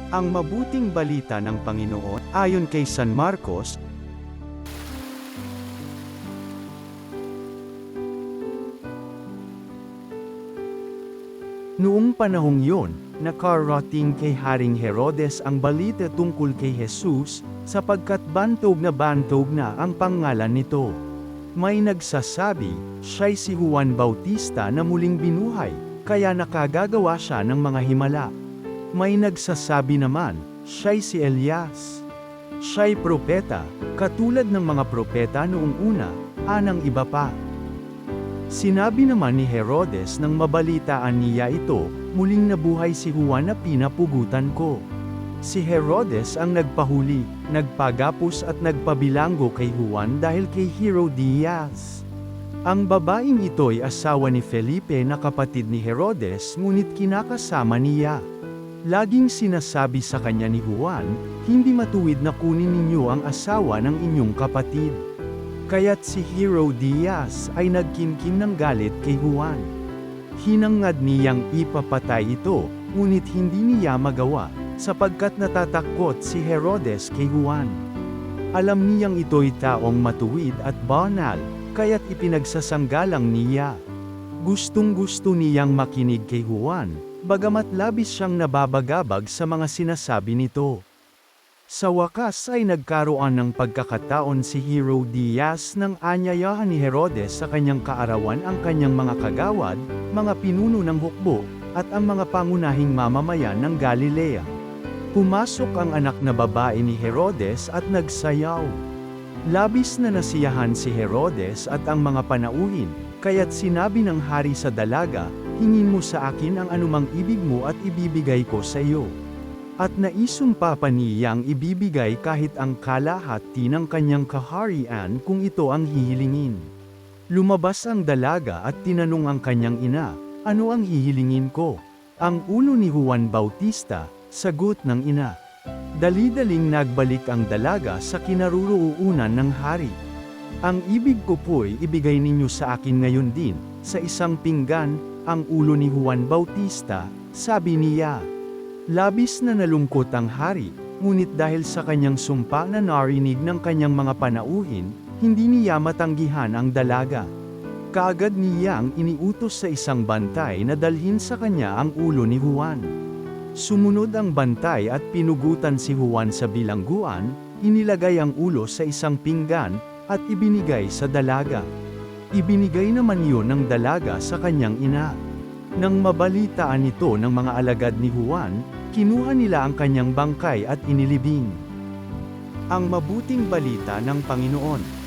Ang mabuting balita ng Panginoon, ayon kay San Marcos, noong panahong yun, nakarating kay Haring Herodes ang balita tungkol kay Jesus, sapagkat bantog na ang pangalan nito. May nagsasabi, siya'y si Juan Bautista na muling binuhay, kaya nakagagawa siya ng mga himala. May nagsasabi naman, siya'y si Elias. Siya'y propeta, katulad ng mga propeta noong una, anang iba pa. Sinabi naman ni Herodes nang mabalitaan niya ito, muling nabuhay si Juan na pinapugutan ko. Si Herodes ang nagpahuli, nagpagapos at nagpabilanggo kay Juan dahil kay Herodias. Ang babaeng ito'y asawa ni Felipe na kapatid ni Herodes ngunit kinakasama niya. Laging sinasabi sa kanya ni Juan, hindi matuwid na kunin ninyo ang asawa ng inyong kapatid. Kaya't si Herodias ay nagkimkim ng galit kay Juan. Hinangad niyang ipapatay ito, ngunit hindi niya magawa, sapagkat natatakot si Herodes kay Juan. Alam niyang ito'y taong matuwid at banal, kaya't ipinagsasanggalang niya. Gustong-gusto niyang makinig kay Juan, bagamat labis siyang nababagabag sa mga sinasabi nito. Sa wakas ay nagkaroon ng pagkakataon si Herodias nang anyayahan ni Herodes sa kanyang kaarawan ang kanyang mga kagawad, mga pinuno ng hukbo, at ang mga pangunahing mamamayan ng Galilea. Pumasok ang anak na babae ni Herodes at nagsayaw. Labis na nasiyahan si Herodes at ang mga panauhin, kaya't sinabi ng hari sa dalaga, hingin mo sa akin ang anumang ibig mo at ibibigay ko sa iyo. At naisumpa pa niyang ibibigay kahit ang kalahati ng kanyang kaharian kung ito ang hihilingin. Lumabas ang dalaga at tinanong ang kanyang ina, ano ang hihilingin ko? Ang ulo ni Juan Bautista, sagot ng ina. Dali-daling nagbalik ang dalaga sa kinaroroonan ng hari. Ang ibig ko po'y ibigay ninyo sa akin ngayon din, sa isang pinggan, ang ulo ni Juan Bautista, sabi niya. Labis na nalungkot ang hari, ngunit dahil sa kanyang sumpa na narinig ng kanyang mga panauhin, hindi niya matanggihan ang dalaga. Kaagad niyang iniutos sa isang bantay na dalhin sa kanya ang ulo ni Juan. Sumunod ang bantay at pinugutan si Juan sa bilangguan, inilagay ang ulo sa isang pinggan, at ibinigay sa dalaga. Ibinigay naman yun ng dalaga sa kanyang ina. Nang mabalitaan ito ng mga alagad ni Juan, kinuha nila ang kanyang bangkay at inilibing. Ang mabuting balita ng Panginoon.